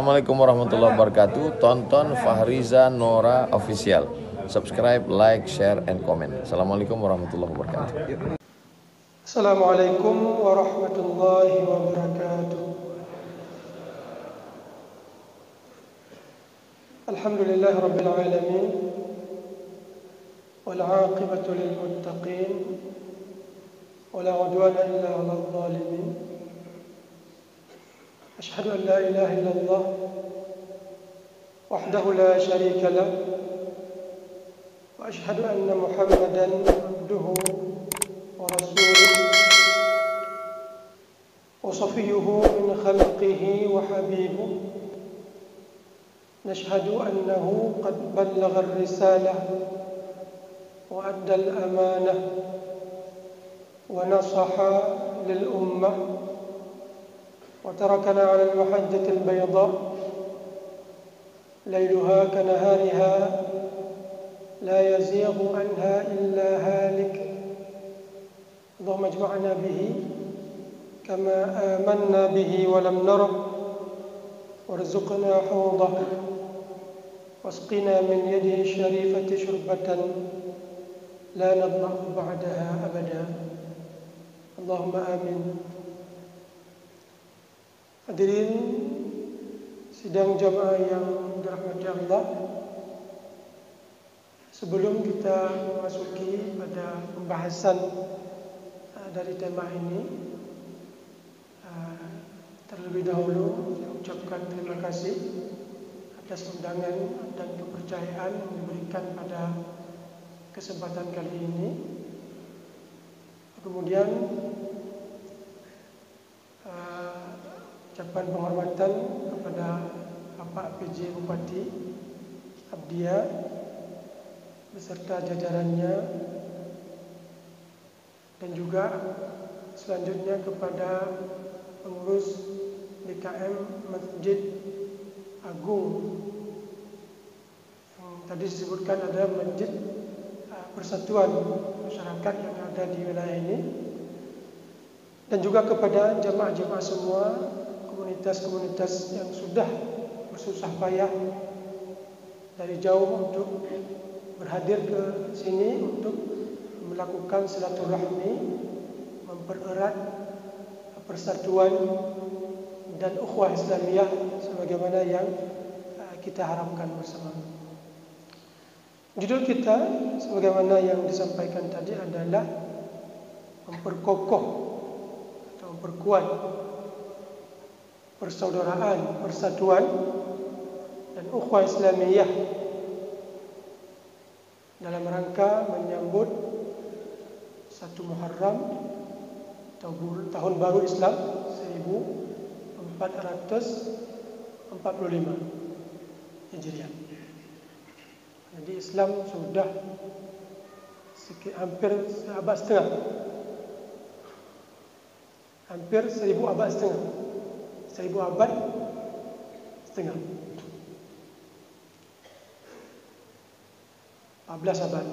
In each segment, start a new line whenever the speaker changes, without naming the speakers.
Assalamualaikum warahmatullahi wabarakatuh. Tonton Fahriza Nora Official. Subscribe, like, share, and comment. Assalamualaikum warahmatullahi wabarakatuh.
Assalamualaikum warahmatullahi wabarakatuh. Alhamdulillahi rabbil alamin. Wal 'aqibatu lil muttaqin. Wala 'udwana illa 'alal zalimin. أشهد أن لا إله إلا الله وحده لا شريك له وأشهد أن محمدا عبده ورسوله وصفيه من خلقه وحبيبه نشهد أنه قد بلغ الرسالة وأدى الأمانة ونصح للأمة وتركنا على المحجة البيضاء ليلها كنهارها لا يزيغ عنها إلا هالك. اللهم اجمعنا به كما آمنا به ولم نره وارزقنا حوضه واسقنا من يده الشريفة شربة لا نظمأ بعدها أبدا. اللهم آمين. Hadirin sidang jamaah yang dirahmati Allah, sebelum kita memasuki pada pembahasan dari tema ini, terlebih dahulu saya ucapkan terima kasih atas undangan dan kepercayaan yang diberikan pada kesempatan kali ini. Kemudian ucapan penghormatan kepada Bapak PJ Bupati Abdiya beserta jajarannya, dan juga selanjutnya kepada pengurus DKM Masjid Agung yang tadi disebutkan ada Masjid Persatuan Masyarakat yang ada di wilayah ini, dan juga kepada jamaah-jamaah semua, komunitas-komunitas yang sudah bersusah payah dari jauh untuk berhadir ke sini untuk melakukan silaturahmi, mempererat persatuan dan ukhuwah Islamiyah sebagaimana yang kita harapkan bersama. Judul kita sebagaimana yang disampaikan tadi adalah memperkokoh atau memperkuat persaudaraan, persatuan dan ukhuwah Islamiyah dalam rangka menyambut 1 Muharram atau tahun baru Islam 1445 Hijriah. Jadi Islam sudah hampir seabad setengah, hampir 1000 abad setengah. 1000 abad setengah, 14 abad.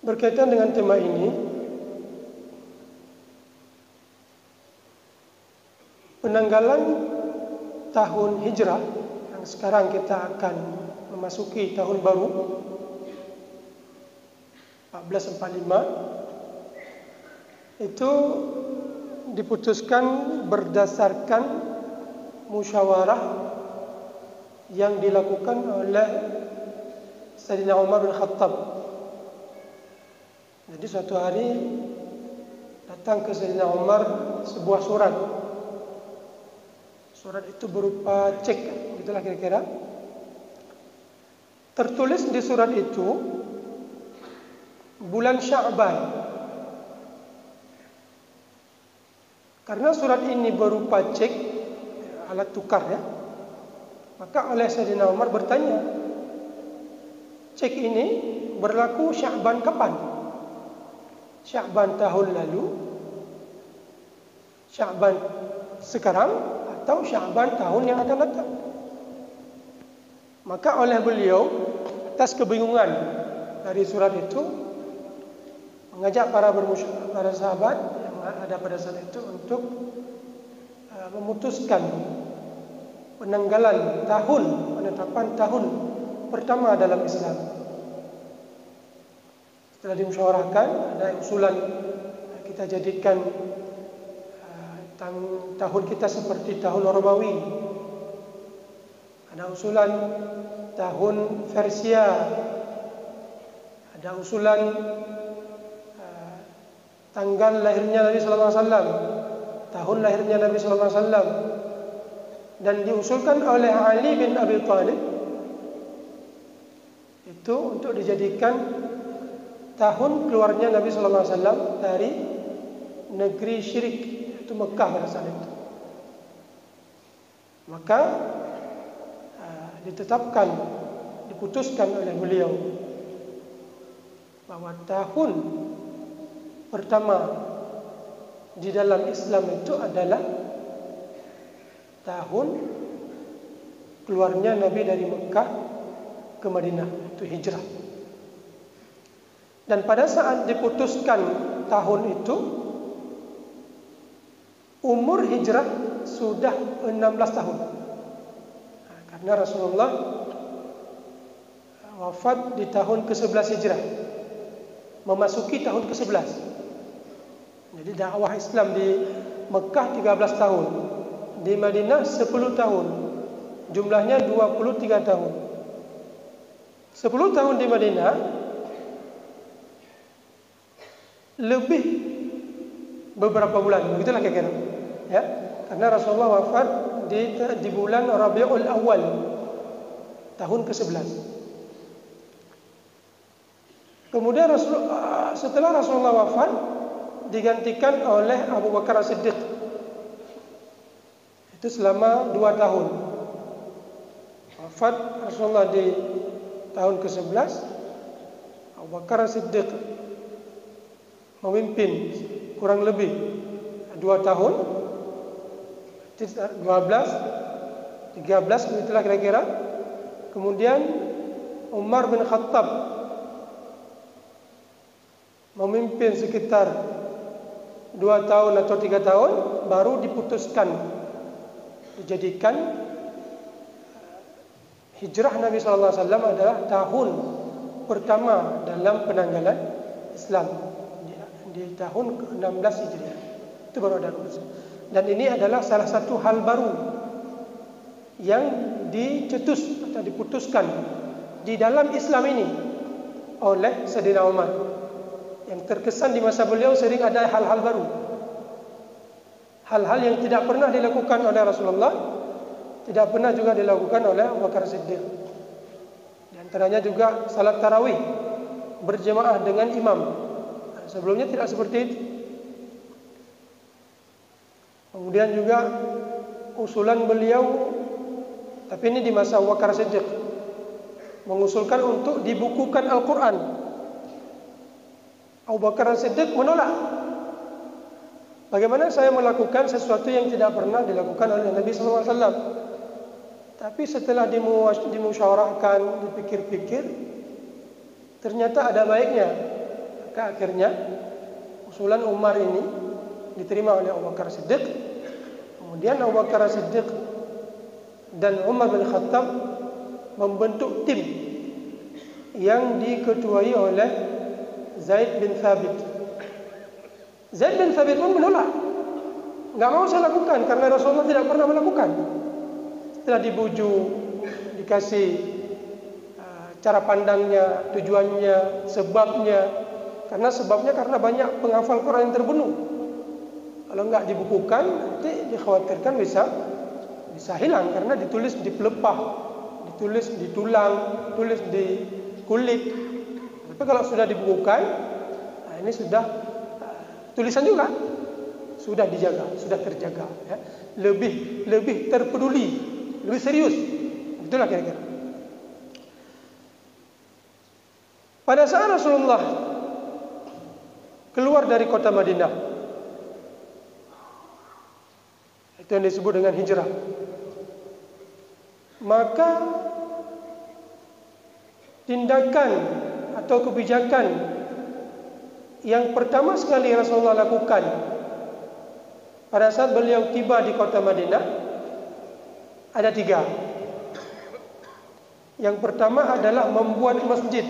Berkaitan dengan tema ini, penanggalan tahun hijrah yang sekarang kita akan memasuki tahun baru 1445 itu diputuskan berdasarkan musyawarah yang dilakukan oleh Sayyidina Umar bin Khattab. Jadi suatu hari datang ke Sayyidina Umar sebuah surat. Surat itu berupa cek, gitulah kira-kira. Tertulis di surat itu bulan Sya'ban. Karena surat ini berupa cek, alat tukar ya, maka oleh Sayyidina Umar bertanya, cek ini berlaku Sya'ban kapan? Sya'ban tahun lalu, Sya'ban sekarang, atau Sya'ban tahun yang akan datang? Maka oleh beliau, atas kebingungan dari surat itu, mengajak para sahabat yang ada pada saat itu untuk memutuskan penetapan tahun pertama dalam Islam. Setelah dimusyawarahkan, ada usulan kita jadikan tahun kita seperti tahun Romawi. Ada usulan tahun Persia. Ada usulan tanggal lahirnya Nabi sallallahu alaihi wasallam, tahun lahirnya Nabi sallallahu alaihi wasallam, dan diusulkan oleh Ali bin Abi Thalib itu untuk dijadikan tahun keluarnya Nabi sallallahu alaihi wasallam dari negeri syirik, itu Mekah pada saat itu. Maka diputuskan oleh beliau bahwa tahun pertama di dalam Islam itu adalah tahun keluarnya Nabi dari Mekah ke Madinah, itu hijrah. Dan pada saat diputuskan tahun itu, umur hijrah sudah 16 tahun. Karena Rasulullah wafat di tahun ke-11 hijrah, memasuki tahun ke-11. Jadi dakwah Islam di Mekah 13 tahun, di Madinah 10 tahun, jumlahnya 23 tahun. 10 tahun di Madinah lebih beberapa bulan, begitulah kira-kira. Ya, karena Rasulullah wafat di bulan Rabiul Awal tahun ke-11. Kemudian setelah Rasulullah wafat, digantikan oleh Abu Bakar As-Siddiq. Itu selama 2 tahun. Wafat Rasulullah di tahun ke-11, Abu Bakar As-Siddiq memimpin kurang lebih 2 tahun, 12, 13, begitulah kira-kira. Kemudian Umar bin Khattab memimpin sekitar 2 tahun atau 3 tahun, baru diputuskan dijadikan hijrah Nabi sallallahu alaihi wasallam adalah tahun pertama dalam penanggalan Islam di tahun ke-16 Hijriah. Itu baru ada keputusan. Dan ini adalah salah satu hal baru yang dicetus atau diputuskan di dalam Islam ini oleh Sayyidina Umar. Yang terkesan di masa beliau sering ada hal-hal baru, hal-hal yang tidak pernah dilakukan oleh Rasulullah, tidak pernah juga dilakukan oleh Abu Bakar Siddiq. Di antaranya juga salat tarawih berjamaah dengan imam. Sebelumnya tidak seperti itu. Kemudian juga usulan beliau, tapi ini di masa Abu Bakar Siddiq, mengusulkan untuk dibukukan Al-Quran. Abu Bakar Siddiq menolak. Bagaimana saya melakukan sesuatu yang tidak pernah dilakukan oleh Nabi SAW? Tapi setelah dimusyawarahkan, dipikir-pikir, ternyata ada baiknya. Maka akhirnya usulan Umar ini diterima oleh Abu Bakar Siddiq. Kemudian Abu Bakar Siddiq dan Umar bin Khattab membentuk tim yang diketuai oleh Zaid bin Thabit. Zaid bin Thabit pun menolak, enggak mau saya lakukan karena Rasulullah tidak pernah melakukan. Setelah dibujuk, dikasih cara pandangnya, tujuannya, sebabnya. Karena banyak penghafal Quran yang terbunuh. Kalau enggak dibukukan, nanti dikhawatirkan bisa hilang karena ditulis di pelepah, ditulis di tulang, tulis di kulit. Tapi kalau sudah dibukukan, ini sudah tulisan juga sudah dijaga, sudah terjaga, ya. Lebih terpeduli, lebih serius. Itulah kira-kira. Pada saat Rasulullah keluar dari kota Madinah, itu yang disebut dengan hijrah, maka tindakan atau kebijakan yang pertama sekali Rasulullah lakukan pada saat beliau tiba di kota Madinah ada 3. Yang pertama adalah membuat masjid.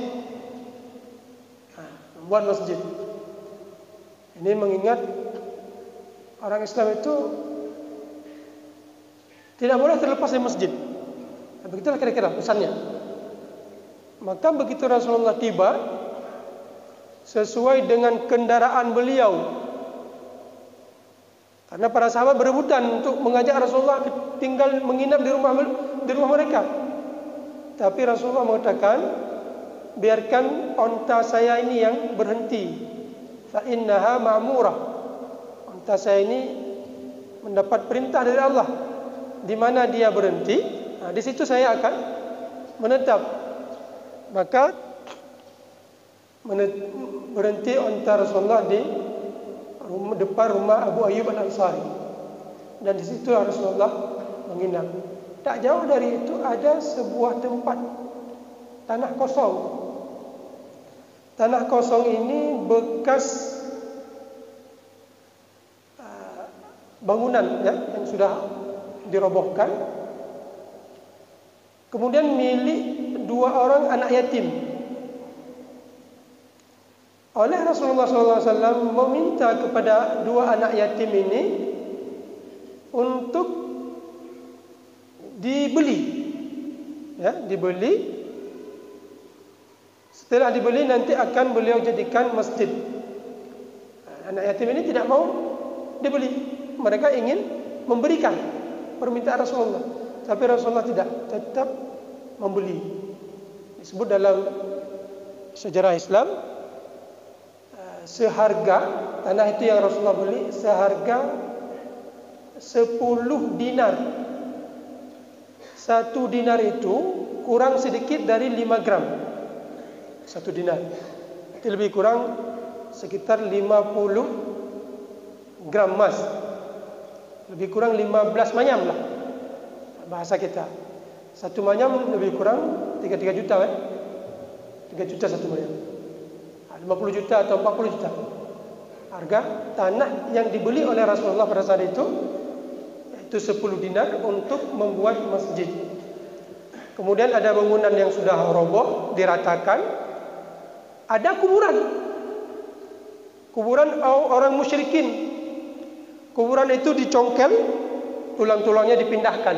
Membuat masjid. Ini mengingat orang Islam itu tidak boleh terlepas dari masjid. Begitulah kira-kira pesannya. Maka begitu Rasulullah tiba, sesuai dengan kendaraan beliau, karena para sahabat berebutan untuk mengajak Rasulullah tinggal menginap di rumah mereka. Tapi Rasulullah mengatakan, biarkan onta saya ini yang berhenti. Fa innaha ma'murah. Onta saya ini mendapat perintah dari Allah. Di mana dia berhenti, di situ saya akan menetap. Maka berhenti onta Rasulullah di depan rumah Abu Ayyub Al-Ansari. Dan di situ Rasulullah menginap. Tak jauh dari itu ada sebuah tempat tanah kosong. Tanah kosong ini bekas bangunan ya, yang sudah dirobohkan. Kemudian milik 2 orang anak yatim. Oleh Rasulullah SAW meminta kepada 2 anak yatim ini untuk dibeli, ya, dibeli. Setelah dibeli nanti akan beliau jadikan masjid. Anak yatim ini tidak mau dibeli, mereka ingin memberikan permintaan Rasulullah, tapi Rasulullah tidak, tetap membeli. Disebut dalam sejarah Islam, seharga tanah itu yang Rasulullah beli seharga 10 dinar. 1 dinar itu kurang sedikit dari 5 gram. 1 dinar itu lebih kurang sekitar 50 gram emas. Lebih kurang 15 manyam lah bahasa kita. 1 manyam lebih kurang 3 juta kan? 3 juta 1 manyam. 50 juta atau 40 juta harga tanah yang dibeli oleh Rasulullah pada saat itu 10 dinar untuk membuat masjid. Kemudian ada bangunan yang sudah roboh, diratakan. Ada kuburan orang musyrikin. Kuburan itu dicongkel, tulang-tulangnya dipindahkan.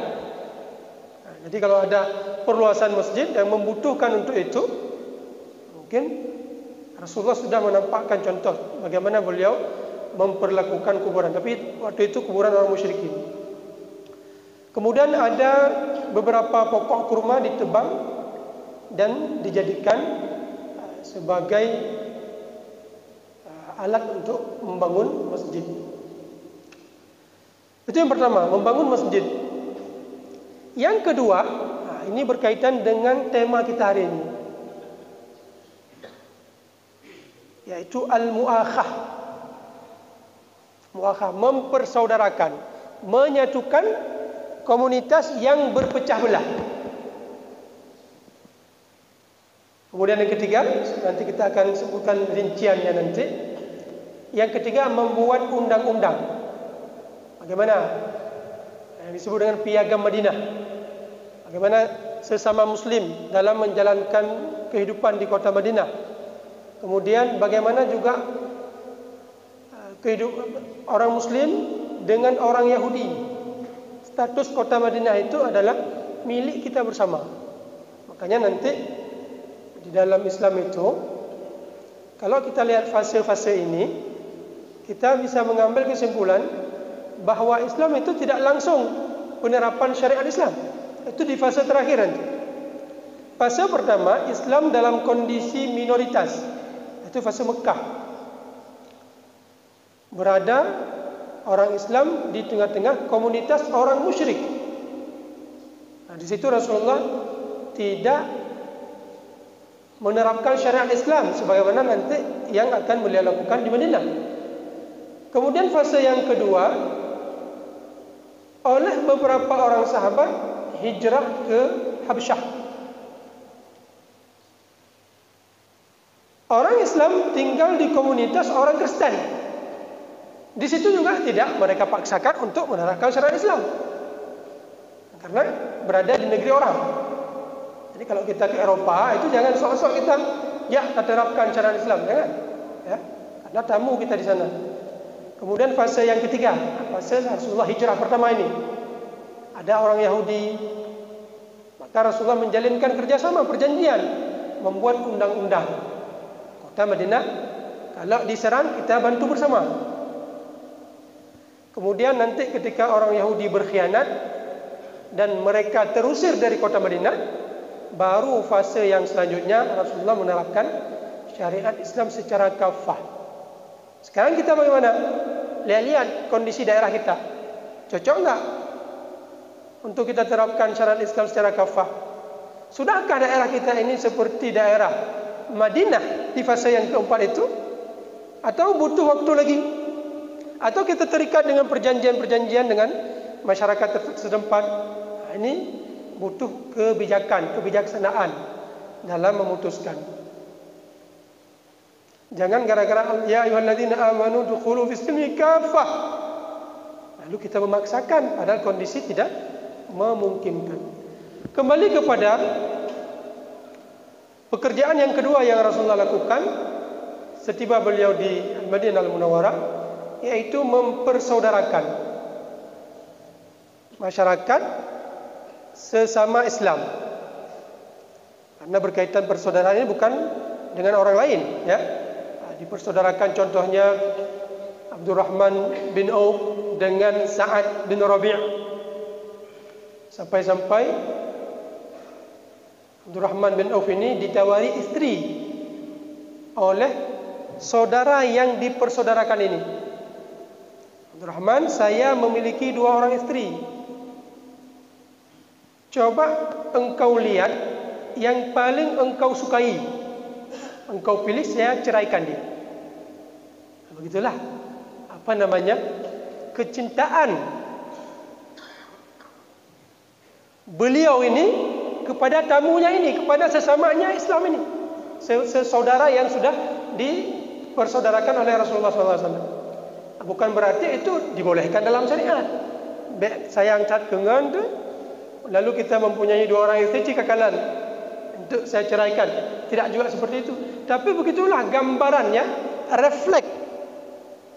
Jadi kalau ada perluasan masjid yang membutuhkan untuk itu, mungkin Rasulullah sudah menampakkan contoh bagaimana beliau memperlakukan kuburan. Tapi waktu itu kuburan orang musyrikin. Kemudian ada beberapa pokok kurma ditebang dan dijadikan sebagai alat untuk membangun masjid. Itu yang pertama, membangun masjid. Yang kedua, ini berkaitan dengan tema kita hari ini, yaitu al-mu'akhah. Mu'akhah, mempersaudarakan, menyatukan komunitas yang berpecah belah. Kemudian yang ketiga, nanti kita akan sebutkan rinciannya nanti. Yang ketiga, membuat undang-undang. Bagaimana? Yang disebut dengan Piagam Madinah. Bagaimana sesama muslim dalam menjalankan kehidupan di kota Madinah. Kemudian bagaimana juga kehidupan orang muslim dengan orang Yahudi. Status kota Madinah itu adalah milik kita bersama. Makanya nanti di dalam Islam itu, kalau kita lihat fase-fase ini, kita bisa mengambil kesimpulan bahwa Islam itu tidak langsung penerapan syariat Islam. Itu di fase terakhir nanti. Fase pertama, Islam dalam kondisi minoritas. Itu fase Mekah. Berada orang Islam di tengah-tengah komunitas orang musyrik. Di situ Rasulullah tidak menerapkan syariat Islam sebagaimana nanti yang akan beliau lakukan di Madinah. Kemudian fase yang kedua, oleh beberapa orang sahabat hijrah ke Habsyah. Orang Islam tinggal di komunitas orang Kristen Di situ juga tidak mereka paksakan untuk menerapkan syariat Islam, karena berada di negeri orang. Jadi kalau kita ke Eropa itu jangan sok-sok kita terapkan syariat Islam, jangan. Ya, karena tamu kita di sana. Kemudian fase yang ketiga, fase Rasulullah hijrah pertama ini, ada orang Yahudi, maka Rasulullah menjalinkan kerjasama, perjanjian, membuat undang-undang. Kota Madinah, kalau diserang kita bantu bersama. Kemudian nanti ketika orang Yahudi berkhianat dan mereka terusir dari kota Madinah, baru fase yang selanjutnya Rasulullah menerapkan syariat Islam secara kafah. Sekarang kita bagaimana? Lihat kondisi daerah kita. Cocok enggak untuk kita terapkan syariat Islam secara kafah? Sudahkah daerah kita ini seperti daerah Madinah di fase yang keempat itu? Atau butuh waktu lagi? Atau kita terikat dengan perjanjian-perjanjian dengan masyarakat setempat? Ini butuh kebijaksanaan dalam memutuskan. Jangan gara-gara ya ayyuhalladzina amanu dukhulu fis-silmi kafah, lalu kita memaksakan padahal kondisi tidak memungkinkan. Kembali kepada pekerjaan yang kedua yang Rasulullah lakukan setiba beliau di Madinah Al-Munawwarah, yaitu mempersaudarakan masyarakat sesama Islam. Karena berkaitan persaudaraan ini bukan dengan orang lain, ya. Dipersaudarakan contohnya Abdurrahman bin Auf dengan Sa'ad bin Rabi'. Sampai-sampai Abdurrahman bin Auf ini ditawari istri oleh saudara yang dipersaudarakan ini. Abdurrahman, saya memiliki 2 orang istri. Coba engkau lihat yang paling engkau sukai, engkau pilih, saya ceraikan dia. Begitulah kecintaan beliau ini kepada tamunya ini, kepada sesamanya Islam ini, sesaudara yang sudah dipersaudarakan oleh Rasulullah SAW. Bukan berarti itu dibolehkan dalam syariat. Saya angkat kengan tu, lalu kita mempunyai 2 orang istri, kekalan untuk saya ceraikan. Tidak juga seperti itu. Tapi begitulah gambarannya, refleks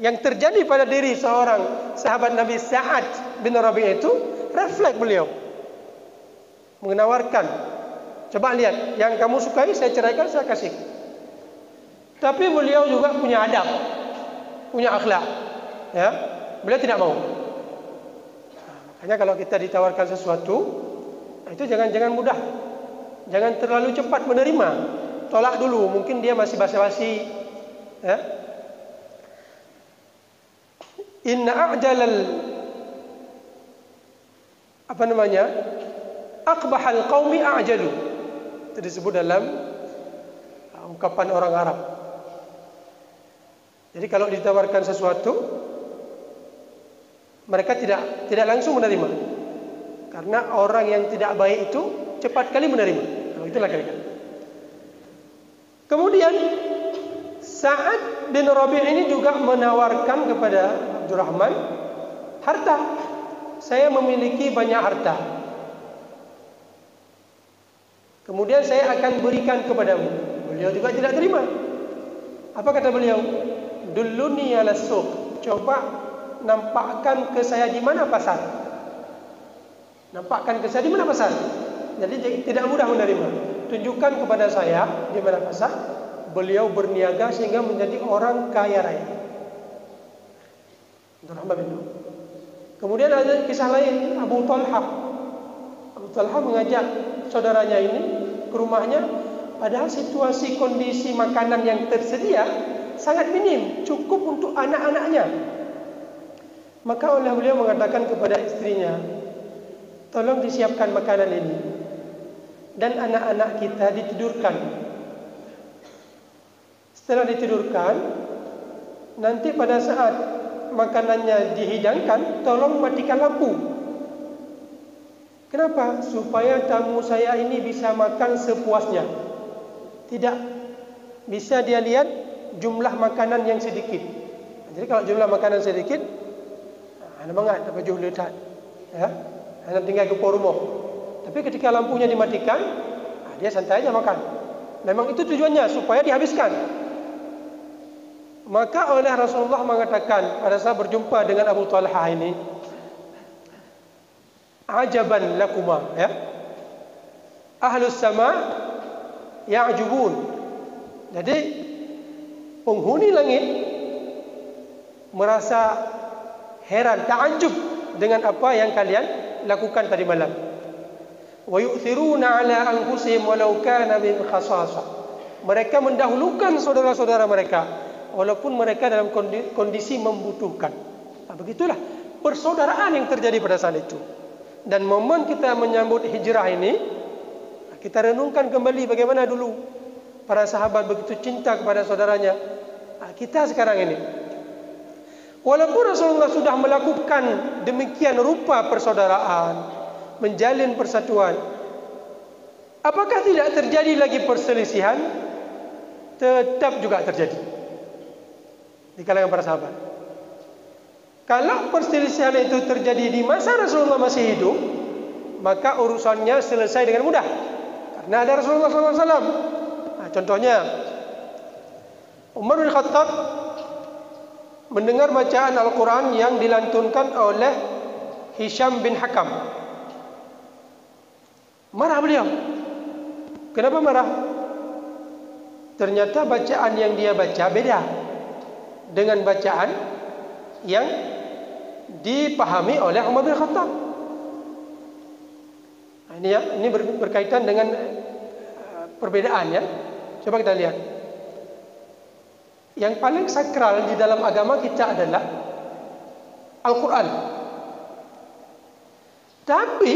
yang terjadi pada diri seorang sahabat Nabi Sa'ad bin Rabi' itu, refleks beliau menawarkan, coba lihat, yang kamu sukai saya ceraikan, saya kasih. Tapi beliau juga punya adab, punya akhlak, ya. Beliau tidak mau. Makanya kalau kita ditawarkan sesuatu, itu jangan mudah, jangan terlalu cepat menerima. Tolak dulu, mungkin dia masih basa-basi, ya. Inna a'jalal aqbahal qaumi a'jalu. Itu disebut dalam ungkapan orang Arab. Jadi kalau ditawarkan sesuatu, mereka tidak langsung menerima. Karena orang yang tidak baik itu cepat kali menerima. Nah, itulah kira-kira. Kemudian Sa'ad bin Rabi' ini juga menawarkan kepada Abdurrahman harta. Saya memiliki banyak harta, kemudian saya akan berikan kepadamu. Beliau juga tidak terima. Apa kata beliau? Dulluni ala suq. Coba nampakkan ke saya di mana pasar. Nampakkan ke saya di mana pasar. Jadi tidak mudah menerima. Tunjukkan kepada saya di mana pasar. Beliau berniaga sehingga menjadi orang kaya raya. Kemudian ada kisah lain, Abu Talha. Abu Talha mengajak saudaranya ini ke rumahnya, padahal situasi kondisi makanan yang tersedia sangat minim, cukup untuk anak-anaknya. Maka oleh beliau mengatakan kepada istrinya, tolong disiapkan makanan ini dan anak-anak kita ditidurkan. Setelah ditidurkan, nanti pada saat makanannya dihidangkan, tolong matikan lampu. Kenapa? Supaya tamu saya ini bisa makan sepuasnya. Tidak bisa dia lihat jumlah makanan yang sedikit. Jadi kalau jumlah makanan sedikit, anda mangat dapat baju letak, ya, anda tinggal ke rumah. Tapi ketika lampunya dimatikan, dia santai aja makan. Memang itu tujuannya supaya dihabiskan. Maka oleh Rasulullah mengatakan pada saat berjumpa dengan Abu Talha ini, ajaban lakuma, ya, ahlus sama ya'jubun. Jadi penghuni langit merasa heran, ta'ajub dengan apa yang kalian lakukan tadi malam. Wa yu'thiruna ala anfusihim walau kana bihim khasasa. Mereka mendahulukan saudara-saudara mereka walaupun mereka dalam kondisi membutuhkan. Nah, begitulah persaudaraan yang terjadi pada saat itu. Dan momen kita menyambut hijrah ini, kita renungkan kembali bagaimana dulu para sahabat begitu cinta kepada saudaranya. Nah, kita sekarang ini, walaupun Rasulullah sudah melakukan demikian rupa persaudaraan, menjalin persatuan, apakah tidak terjadi lagi perselisihan? Tetap juga terjadi di kalangan para sahabat. Kalau perselisihan itu terjadi di masa Rasulullah masih hidup, maka urusannya selesai dengan mudah, karena ada Rasulullah SAW. Nah, contohnya Umar bin Khattab mendengar bacaan Al-Quran yang dilantunkan oleh Hisham bin Hakam. Marah beliau. Kenapa marah? Ternyata bacaan yang dia baca beda dengan bacaan yang dipahami oleh Umar bin Khattab. Nah, ini berkaitan dengan perbedaan, ya. Coba kita lihat. Yang paling sakral di dalam agama kita adalah Al-Quran. Tapi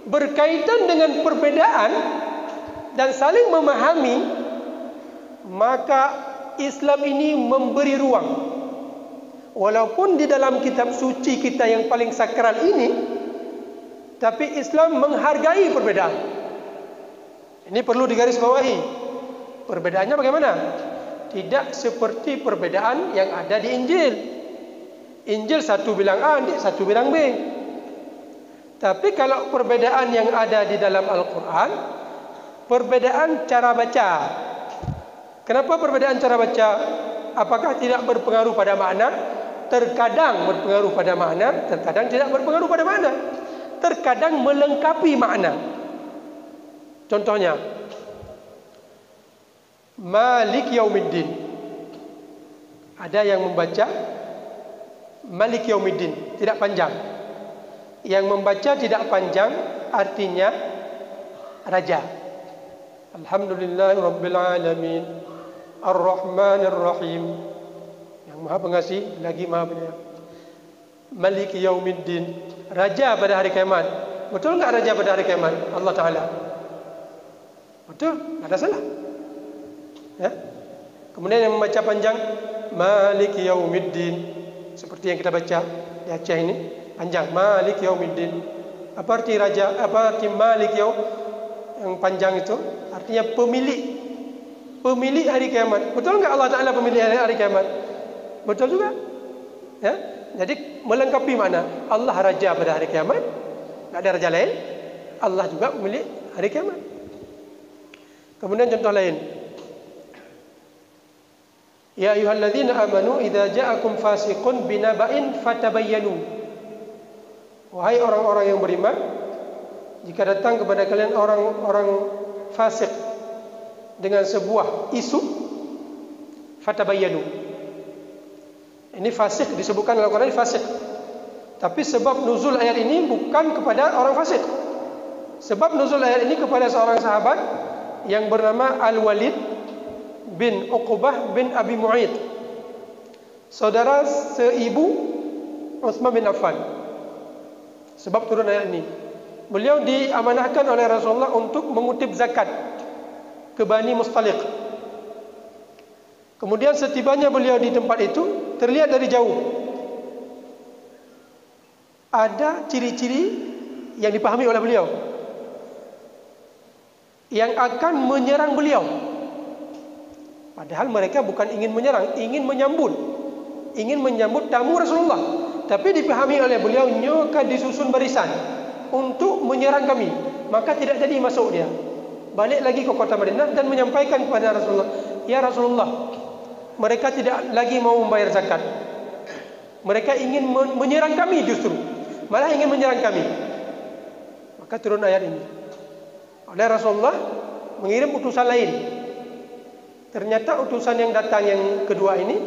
berkaitan dengan perbedaan dan saling memahami, maka Islam ini memberi ruang. Walaupun di dalam kitab suci kita yang paling sakral ini, tapi Islam menghargai perbedaan. Ini perlu digarisbawahi. Perbedaannya bagaimana? Tidak seperti perbedaan yang ada di Injil. Injil satu bilang A, satu bilang B. Tapi kalau perbedaan yang ada di dalam Al-Quran, perbedaan cara baca. Kenapa perbedaan cara baca? Apakah tidak berpengaruh pada makna? Terkadang berpengaruh pada makna, terkadang tidak berpengaruh pada makna. Terkadang melengkapi makna. Contohnya, Malik Yaumiddin. Ada yang membaca Malik Yaumiddin, tidak panjang. Yang membaca tidak panjang artinya raja. Alhamdulillahirabbil alamin, Ar-Rahmanir Rahim. Yang Maha Pengasih lagi Maha Penyayang. Malik Yaumiddin, raja pada hari kiamat. Betul enggak raja pada hari kiamat? Allah Taala. Betul, enggak ada salah. Ya. Kemudian yang membaca panjang Malik Yaumiddin, seperti yang kita baca di Aceh ini, panjang Malik Yaumiddin. Apa arti raja? Apa arti Malik yang panjang itu? Artinya pemilik hari kiamat. Betul enggak Allah Taala pemilik hari kiamat? Betul juga. Ya. Jadi melengkapi mana? Allah raja pada hari kiamat, enggak ada raja lain. Allah juga pemilik hari kiamat. Kemudian contoh lain. Ya ayyuhalladzina amanu idza ja'akum fasiqun binaba'in fatabayyanu. Wahai orang-orang yang beriman, jika datang kepada kalian orang-orang fasik dengan sebuah isu, fatabayyanu. Ini fasik disebutkan dalam Al-Quran, fasik. Tapi sebab nuzul ayat ini bukan kepada orang fasik. Sebab nuzul ayat ini kepada seorang sahabat yang bernama Al-Walid bin Uqbah bin Abi Mu'aid, saudara seibu Utsman bin Affan. Sebab turun ayat ini, beliau diamanahkan oleh Rasulullah untuk mengutip zakat ke Bani Mustaliq. Kemudian setibanya beliau di tempat itu, terlihat dari jauh ada ciri-ciri yang dipahami oleh beliau yang akan menyerang beliau. Padahal mereka bukan ingin menyerang, ingin menyambut, ingin menyambut tamu Rasulullah. Tapi dipahami oleh beliau, nyoka disusun barisan untuk menyerang kami. Maka tidak jadi masuk dia. Balik lagi ke kota Madinah dan menyampaikan kepada Rasulullah, ya Rasulullah, mereka tidak lagi mau membayar zakat. Mereka ingin menyerang kami justru. Malah ingin menyerang kami. Maka turun ayat ini. Oleh Rasulullah mengirim utusan lain. Ternyata utusan yang datang yang kedua ini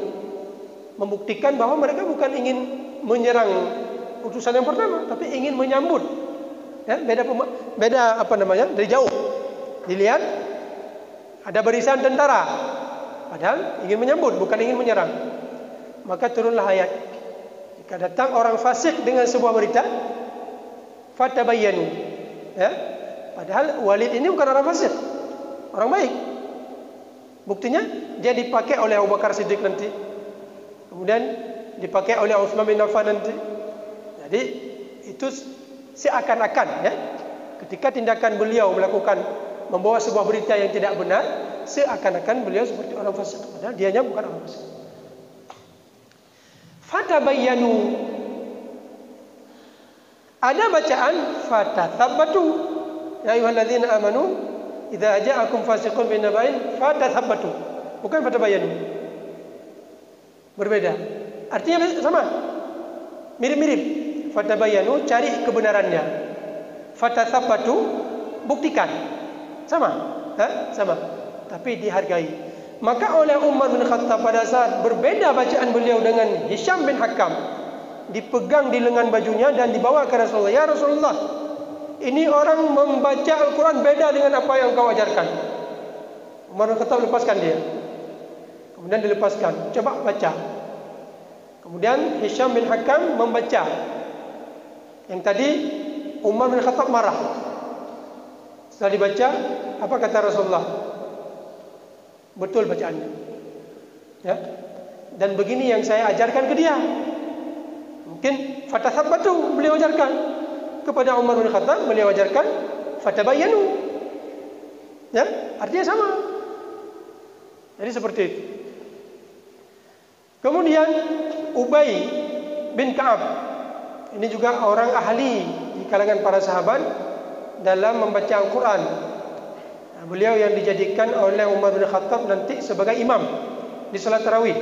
membuktikan bahwa mereka bukan ingin menyerang utusan yang pertama, tapi ingin menyambut. Ya, beda apa namanya? Dari jauh. Dilihat ada barisan tentara, padahal ingin menyambut, bukan ingin menyerang. Maka turunlah ayat. Jika datang orang fasik dengan sebuah berita, fatabayyanu. Ya. Padahal Walid ini bukan orang fasik, orang baik. Buktinya dia dipakai oleh Abu Bakar Siddiq nanti, kemudian dipakai oleh Utsman bin Affan nanti. Jadi itu seakan-akan, ya, ketika tindakan beliau membawa sebuah berita yang tidak benar, seakan-akan beliau seperti orang fasik, padahal dianya bukan orang fasik. Fatabayyanu. Ada bacaan fatathabbatu. Ya ayyuhalladzina amanu idza ja'akum fasiqun binaba'in fatathabbatu. Bukan fatabayyanu. Berbeda. Artinya sama. Mirip-mirip. Fatabayyanu, cari kebenarannya. Fatathabbatu, buktikan. Sama. Sama. Tapi dihargai. Maka oleh Umar bin Khattab pada saat berbeda bacaan beliau dengan Hisham bin Hakam, dipegang di lengan bajunya dan dibawa ke Rasulullah. Ya Rasulullah, ini orang membaca Al-Quran beda dengan apa yang kau ajarkan. Umar bin Khattab lepaskan dia. Kemudian dilepaskan. Coba baca. Kemudian Hisham bin Hakam membaca. Yang tadi Umar bin Khattab marah. Setelah dibaca, apa kata Rasulullah? Betul bacaannya. Ya. Dan begini yang saya ajarkan ke dia. Mungkin fatathabbatu beliau ajarkan kepada Umar bin Khattab, beliau ajarkan fatabayyanu. Ya, artinya sama. Jadi seperti itu. Kemudian Ubay bin Ka'ab, ini juga orang ahli di kalangan para sahabat dalam membaca Al-Quran. Nah, beliau yang dijadikan oleh Umar bin Khattab nanti sebagai imam di salat tarawih.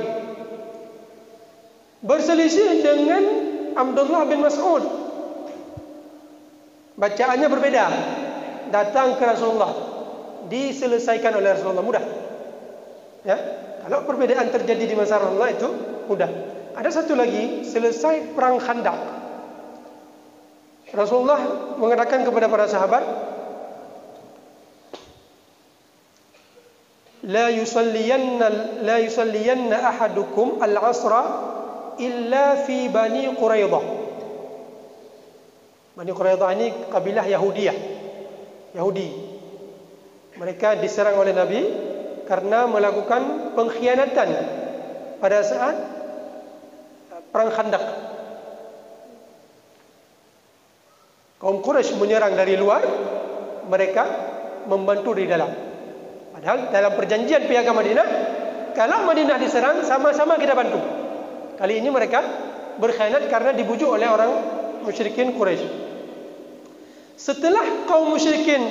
Berselisih dengan Abdullah bin Mas'ud. Bacaannya berbeda. Datang ke Rasulullah, diselesaikan oleh Rasulullah, mudah. Ya, kalau perbedaan terjadi di masa Rasulullah itu mudah. Ada satu lagi, selesai perang Khandaq. Rasulullah mengatakan kepada para sahabat, La yusalliyanna ahadukum al-asra illa fi Bani Quraidah. Bani Quraidah ini kabilah Yahudi. Mereka diserang oleh Nabi karena melakukan pengkhianatan pada saat perang Khandaq. Kaum Quraisy menyerang dari luar, mereka membantu di dalam. Padahal dalam perjanjian piagam Madinah, kalau Madinah diserang, sama-sama kita bantu. Kali ini mereka berkhianat karena dibujuk oleh orang musyrikin Quraisy. Setelah kaum musyrikin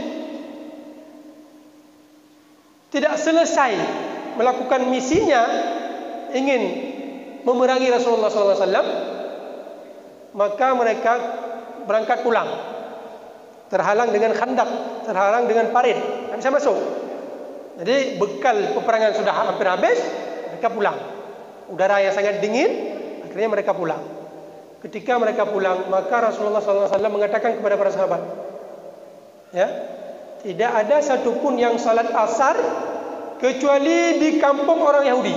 tidak selesai melakukan misinya, ingin memerangi Rasulullah SAW, maka mereka berangkat pulang. Terhalang dengan khandak, terhalang dengan parit, tidak bisa masuk. Jadi bekal peperangan sudah hampir habis, mereka pulang. Udara yang sangat dingin, akhirnya mereka pulang. Ketika mereka pulang, maka Rasulullah SAW mengatakan kepada para sahabat, ya, tidak ada satupun yang salat asar kecuali di kampung orang Yahudi.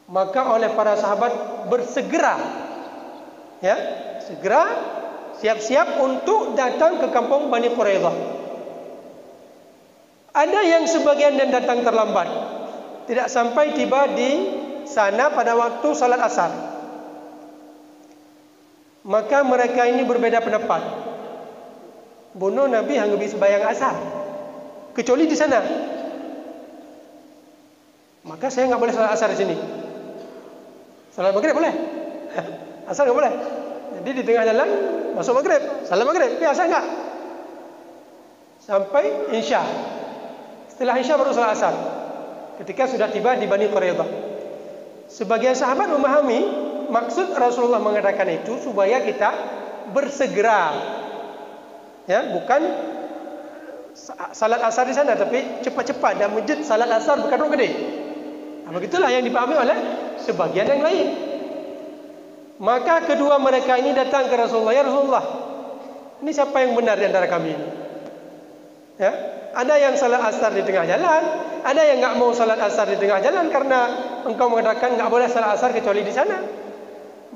Maka oleh para sahabat bersegera, ya, segera siap-siap untuk datang ke kampung Bani Quraidah. Ada yang sebagian dan datang terlambat, tidak sampai tiba di sana pada waktu salat asar. Maka mereka ini berbeda pendapat. Bono Nabi hanya bisa bayang asar, kecuali di sana. Maka saya nggak boleh salat asar di sini. Salat maghrib boleh. Asar nggak boleh. Jadi di tengah jalan masuk maghrib, salat maghrib, tapi asar nggak. Sampai Isya. Setelah Isya baru salat asar. Ketika sudah tiba di Bani Quraidah. Sebagian sahabat memahami maksud Rasulullah mengatakan itu supaya kita bersegera. Ya, bukan salat asar di sana, tapi cepat-cepat dan masjid salat asar berkadung gede. Nah, begitulah yang dipahami oleh sebagian yang lain. Maka kedua mereka ini datang ke Rasulullah, ya Rasulullah, ini siapa yang benar di antara kami ini? Ya, ada yang salat asar di tengah jalan, ada yang enggak mau salat asar di tengah jalan karena engkau mengatakan enggak boleh salat asar kecuali di sana.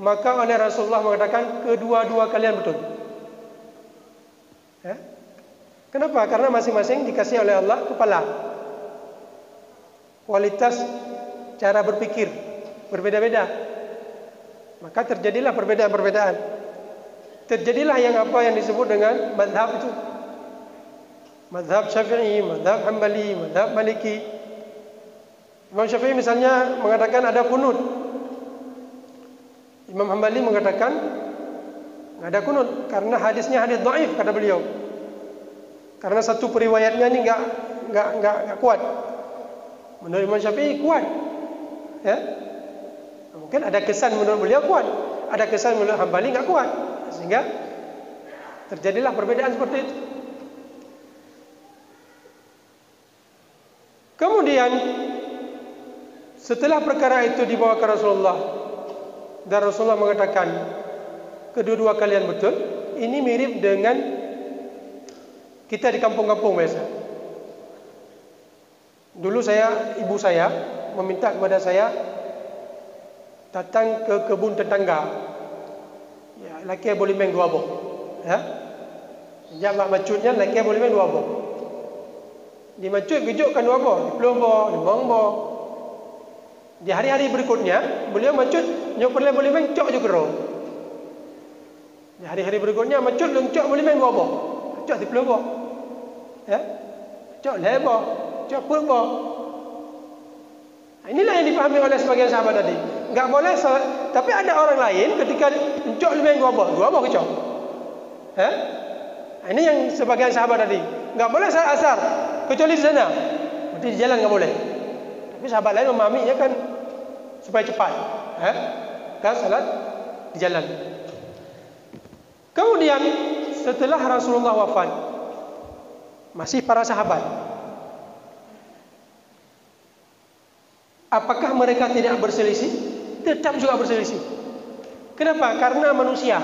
Maka oleh Rasulullah mengatakan kedua-dua kalian betul. Ya. Kenapa? Karena masing-masing dikasih oleh Allah kepala, kualitas cara berpikir berbeda-beda. Maka terjadilah perbedaan-perbedaan. Terjadilah yang disebut dengan mazhab itu. Mazhab Syafi'i, mazhab Hambali, mazhab Maliki. Imam Syafi'i misalnya mengatakan ada kunut. Imam Hambali mengatakan enggak ada kunut karena hadisnya hadis dhaif kata beliau. Karena satu periwayatnya ini enggak kuat. Menurut Imam Syafi'i kuat. Ya. Mungkin ada kesan menurut beliau kuat, ada kesan menurut Hambali enggak kuat. Sehingga terjadilah perbedaan seperti itu. Kemudian setelah perkara itu dibawa ke Rasulullah dan Rasulullah mengatakan kedua-dua kalian betul. Ini mirip dengan kita di kampung-kampung biasa. Dulu ibu saya meminta kepada saya datang ke kebun tetangga. Ya, laki boleh main 2 boh. Ya. Sejak mak macutnya laki boleh main 2 boh. Di macut gejukkan 2 boh, 10 boh, 5 boh. Di hari-hari berikutnya beliau macut nyok boleh main cok je kero. Di hari-hari berikutnya macut cok boleh main 2 boh. Cok 10 boh. Ya. Cok 5 boh, cok 10 boh. Inilah yang dipahami oleh sebagian sahabat tadi. Enggak boleh salat, tapi ada orang lain ketika encok lebih 2 boh kecok. Ini yang sebagian sahabat tadi. Enggak boleh salat asar kecuali di sana. Berarti di jalan enggak boleh. Tapi sahabat lain memahaminya kan supaya cepat. Kan salat di jalan. Kemudian setelah Rasulullah wafat, masih para sahabat. Apakah mereka tidak berselisih? Tetap juga berselisih. Kenapa? Karena manusia.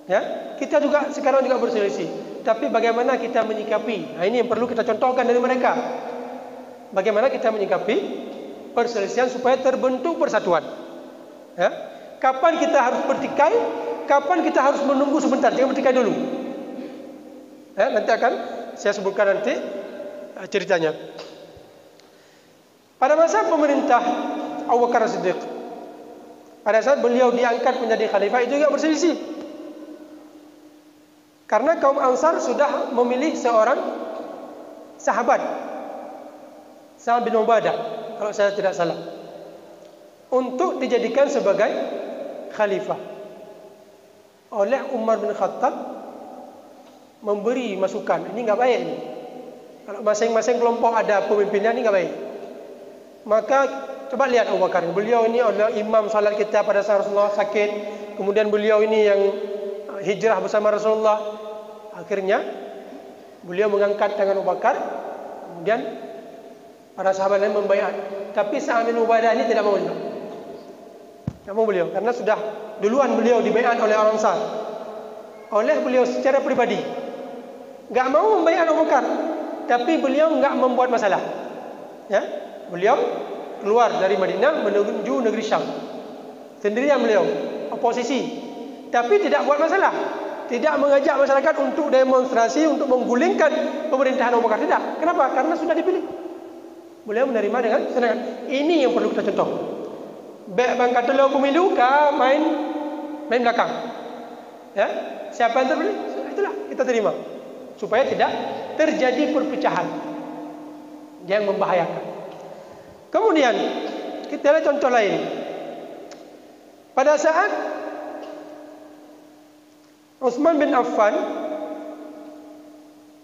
Ya, kita juga sekarang juga berselisih. Tapi bagaimana kita menyikapi? Nah, ini yang perlu kita contohkan dari mereka. Bagaimana kita menyikapi perselisihan supaya terbentuk persatuan? Ya, kapan kita harus bertikai? Kapan kita harus menunggu sebentar? Jangan bertikai dulu. Ya, nanti akan saya sebutkan nanti ceritanya. Pada masa pemerintah Abu Bakar As-Siddiq, pada saat beliau diangkat menjadi khalifah, itu juga berselisih. Karena kaum Ansar sudah memilih seorang sahabat, Sa'ad bin Ubadah, kalau saya tidak salah, untuk dijadikan sebagai khalifah. Oleh Umar bin Khattab memberi masukan, ini enggak baik ini. Kalau masing-masing kelompok ada pemimpinnya, ini enggak baik. Maka coba lihat Abu Bakar, beliau ini adalah imam salat kita pada saat Rasulullah sakit. Kemudian beliau ini yang hijrah bersama Rasulullah. Akhirnya beliau mengangkat tangan Abu Bakar. Kemudian para sahabat lain membaiat. Tapi Sa'ad bin Ubadah ini tidak mau juga. Tidak mau beliau, karena sudah duluan beliau dibaiat oleh orang Ansar. Oleh beliau secara pribadi. Enggak mau membaiat Abu Bakar, tapi beliau enggak membuat masalah. Ya, beliau keluar dari Madinah menuju negeri Syam. Sendirian beliau, oposisi. Tapi tidak buat masalah. Tidak mengajak masyarakat untuk demonstrasi, untuk menggulingkan pemerintahan Abu Bakar. Tidak. Kenapa? Karena sudah dipilih. Beliau menerima dengan senang. Ini yang perlu kita contoh. Baik bang kata lo pemilu kah main belakang. Ya, siapa yang terpilih? Itulah kita terima. Supaya tidak terjadi perpecahan yang membahayakan. Kemudian kita lihat contoh lain. Pada saat Utsman bin Affan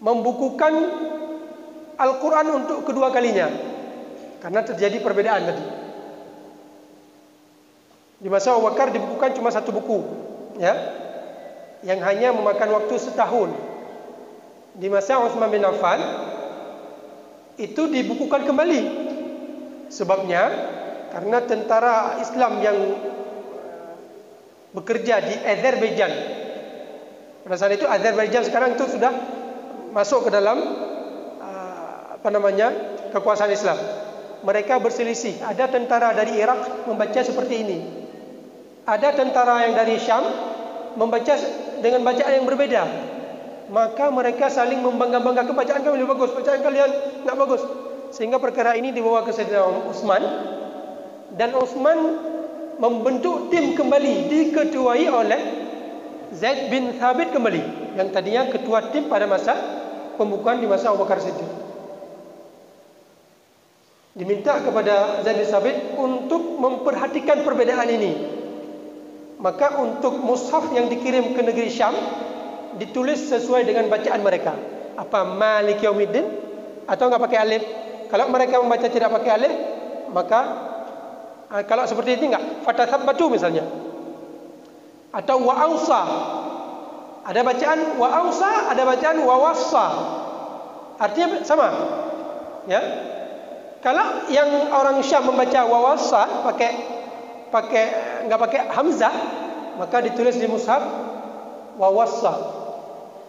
membukukan Al-Quran untuk kedua kalinya, karena terjadi perbedaan tadi. Di masa Abu Bakar dibukukan cuma satu buku, ya, yang hanya memakan waktu setahun. Di masa Utsman bin Affan itu dibukukan kembali. Sebabnya karena tentara Islam yang bekerja di Azerbaijan, pada saat itu Azerbaijan sekarang itu sudah masuk ke dalam kekuasaan Islam. Mereka berselisih. Ada tentara dari Irak membaca seperti ini, ada tentara yang dari Syam membaca dengan bacaan yang berbeda. Maka mereka saling membangga-banggakan, bacaan kami lebih bagus, bacaan kalian enggak bagus. Sehingga perkara ini dibawa ke Sayyidina Utsman, dan Utsman membentuk tim kembali, diketuai oleh Zaid bin Thabit kembali, yang tadinya ketua tim pada masa pembukaan di masa Abu Bakar Siddiq. Diminta kepada Zaid bin Thabit untuk memperhatikan perbedaan ini. Maka untuk mushaf yang dikirim ke negeri Syam ditulis sesuai dengan bacaan mereka. Apa Malik Yaumiddin atau enggak pakai alif? Kalau mereka membaca tidak pakai alif, maka kalau seperti ini enggak, fatathabbatu misalnya. Atau wa ausa. Ada bacaan wa ausa, ada bacaan wa wassa. Artinya sama. Ya. Kalau yang orang Syam membaca wa wassa pakai enggak pakai hamzah, maka ditulis di mushaf wa wassa.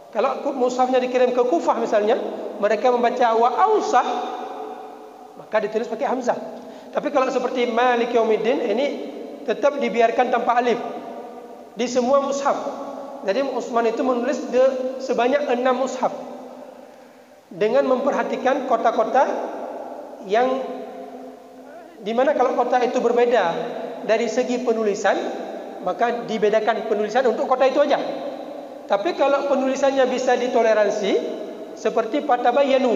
Kalau mushafnya dikirim ke Kufah misalnya, mereka membaca wa ausa, maka ditulis pakai hamzah. Tapi kalau seperti Malik Yaumiddin ini tetap dibiarkan tanpa alif di semua mushaf. Jadi Utsman itu menulis sebanyak 6 mushaf dengan memperhatikan kota-kota yang dimana kalau kota itu berbeda dari segi penulisan, maka dibedakan penulisan untuk kota itu aja. Tapi kalau penulisannya bisa ditoleransi, seperti fatabayyanu,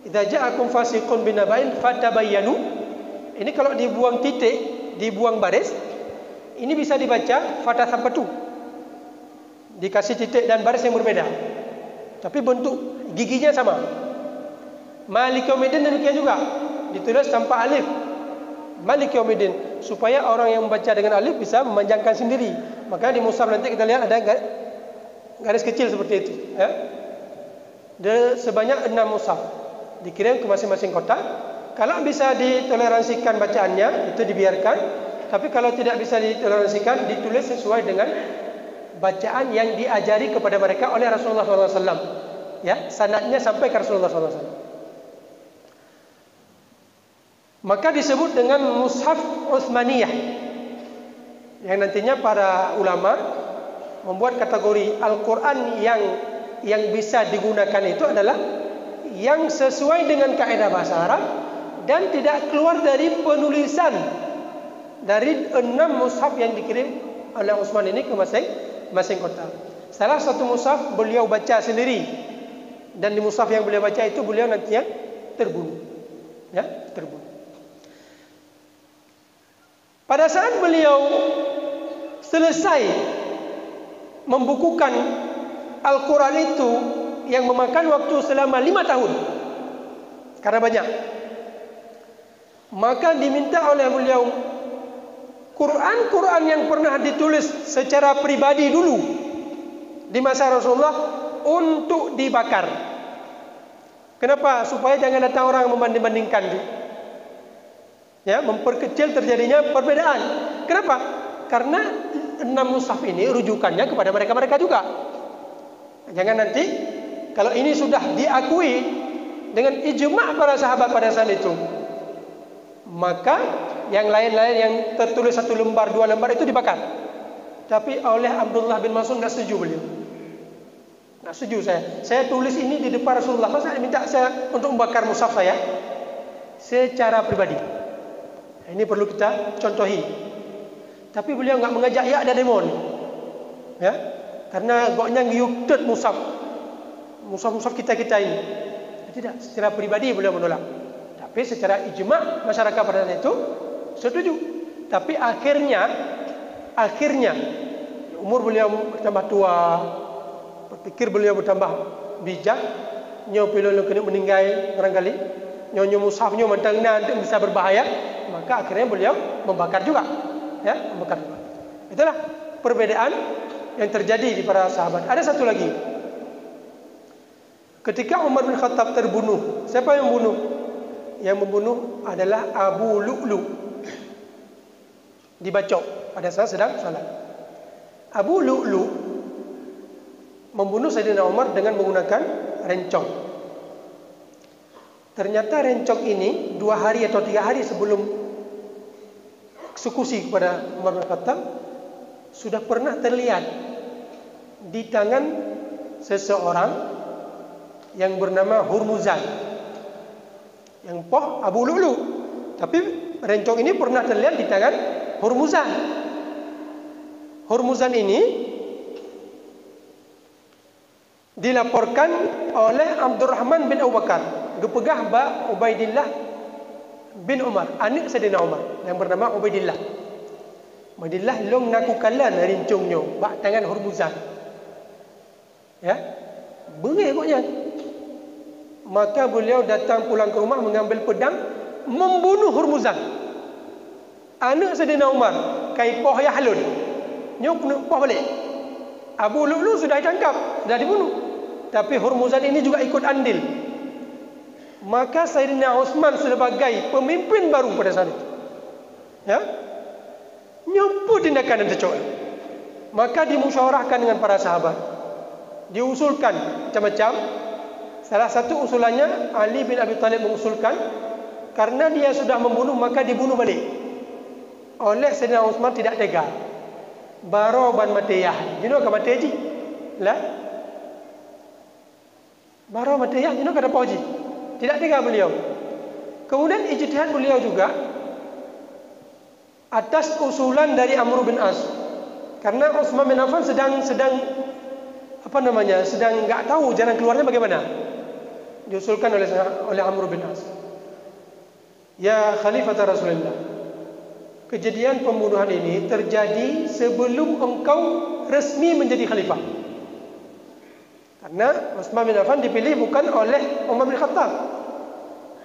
idza ja'akum fasiqun binaba'in fatabayyanu, ini kalau dibuang titik, dibuang baris, ini bisa dibaca fatathabbatu, dikasih titik dan baris yang berbeda, tapi bentuk giginya sama. Malik Yaumiddin demikian juga, ditulis tanpa alif, Malik Yaumiddin, supaya orang yang membaca dengan alif bisa memanjangkan sendiri. Maka di mushaf nanti kita lihat ada garis kecil seperti itu, ya. Sebanyak 6 mushaf dikirim ke masing-masing kota. Kalau bisa ditoleransikan bacaannya, itu dibiarkan. Tapi kalau tidak bisa ditoleransikan, ditulis sesuai dengan bacaan yang diajari kepada mereka oleh Rasulullah SAW. Ya, sanadnya sampai ke Rasulullah SAW. Maka disebut dengan mushaf Utsmaniyah, yang nantinya para ulama membuat kategori Al-Quran yang bisa digunakan itu adalah yang sesuai dengan kaidah bahasa Arab dan tidak keluar dari penulisan dari 6 mushaf yang dikirim oleh Utsman ini ke masing-masing kota. Salah satu mushaf beliau baca sendiri, dan di mushaf yang beliau baca itu beliau nantinya terbunuh, ya, terbunuh. Pada saat beliau selesai membukukan Al-Quran itu yang memakan waktu selama 5 tahun karena banyak, maka diminta oleh beliau Quran yang pernah ditulis secara pribadi dulu di masa Rasulullah untuk dibakar. Kenapa? Supaya jangan datang orang membanding-bandingkan, ya, memperkecil terjadinya perbedaan. Kenapa? Karena 6 mushaf ini rujukannya kepada mereka-mereka juga. Jangan nanti kalau ini sudah diakui dengan ijma' para sahabat pada saat itu, maka yang lain-lain yang tertulis 1 lembar, 2 lembar itu dibakar. Tapi oleh Abdullah bin Mas'ud enggak setuju beliau. Enggak setuju saya tulis ini di depan Rasulullah, masa minta saya untuk membakar mushaf saya secara pribadi. Ini perlu kita contohi. Tapi beliau enggak mengajak ya ada demo nih, ya, karena goknya ngiyutet mushaf kita ini. Tidak, secara pribadi beliau menolak. Tapi secara ijma' masyarakat pada saat itu setuju. tapi akhirnya umur beliau bertambah tua, berpikir beliau bertambah bijak, nyo pilih kena meninggal barangkali, nyo musafnya mentengna bisa berbahaya, maka akhirnya beliau membakar juga, ya, membakar juga. Itulah perbedaan yang terjadi di para sahabat. Ada satu lagi. Ketika Umar bin Khattab terbunuh, siapa yang membunuh? Yang membunuh adalah Abu Lu'lu. Dibacok pada saat sedang salat. Abu Lu'lu membunuh Sayyidina Umar dengan menggunakan rencong. Ternyata rencong ini 2 hari atau 3 hari sebelum eksekusi kepada Umar bin Khattab sudah pernah terlihat di tangan seseorang yang bernama Hurmuzan, yang poh Abu Lu'lu. Tapi rencong ini pernah terlihat di tangan Hurmuzan. Hurmuzan ini dilaporkan oleh Abdurrahman bin Abu Bakar, gepegah ba Ubaidillah bin Umar, anak Sayyidina Umar yang bernama Ubaidillah. Ubaidillah long nakukalan rincungnya ba tangan Hurmuzan. Ya. Bengih koknya. Maka beliau datang pulang ke rumah mengambil pedang membunuh Hurmuzan. Anak Sayyidina Umar, kai poh Yahlun. Nyok poh balik. Abu Lu'lu sudah ditangkap, sudah dibunuh. Tapi Hurmuzan ini juga ikut andil. Maka Sayyidina Utsman sebagai pemimpin baru pada saat itu, ya, nyumput tindakan dan cecok. Maka dimusyawarahkan dengan para sahabat, diusulkan macam-macam. Salah satu usulannya, Ali bin Abi Thalib mengusulkan, karena dia sudah membunuh maka dibunuh balik. Oleh Sayyidina Utsman tidak tega. Baro ban mateyah, jino ka mateji. Lah. Baro mateyah jino ka dapoji. Tidak tega beliau. Kemudian ijtihad beliau juga atas usulan dari Amr bin As. Karena Utsman bin Affan sedang enggak tahu jalan keluarnya bagaimana. Diusulkan oleh Amr bin As. Ya Khalifah Rasulullah, kejadian pembunuhan ini terjadi sebelum engkau resmi menjadi khalifah. Karena Utsman bin Affan dipilih bukan oleh Umar bin Khattab,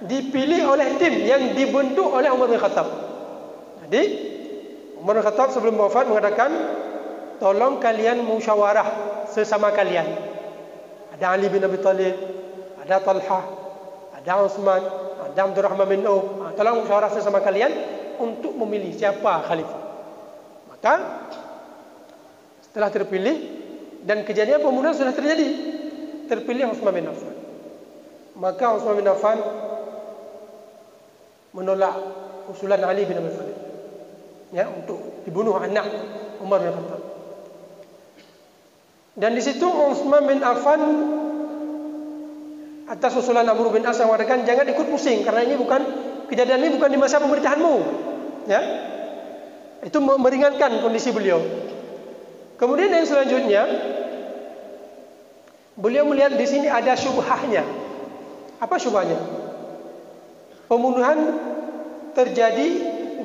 dipilih oleh tim yang dibentuk oleh Umar bin Khattab. Jadi Umar bin Khattab sebelum wafat mengatakan, tolong kalian musyawarah sesama kalian. Ada Ali bin Abi Thalib, ada Talha, ada Utsman, ada Abdurrahman bin Auf. Tolong musyawarah sesama kalian untuk memilih siapa khalifah. Maka setelah terpilih dan kejadian pembunuhan sudah terjadi, terpilih Utsman bin Affan. Maka Utsman bin Affan menolak usulan Ali bin Abi Thalib, ya, untuk dibunuh anak Umar bin Khattab. Dan di situ Utsman bin Affan atas usulan Amr bin As mengatakan, jangan ikut pusing karena ini bukan, kejadian ini bukan di masa pemerintahanmu, ya. Itu meringankan kondisi beliau. Kemudian yang selanjutnya, beliau melihat di sini ada syubhahnya. Apa syubhahnya? Pembunuhan terjadi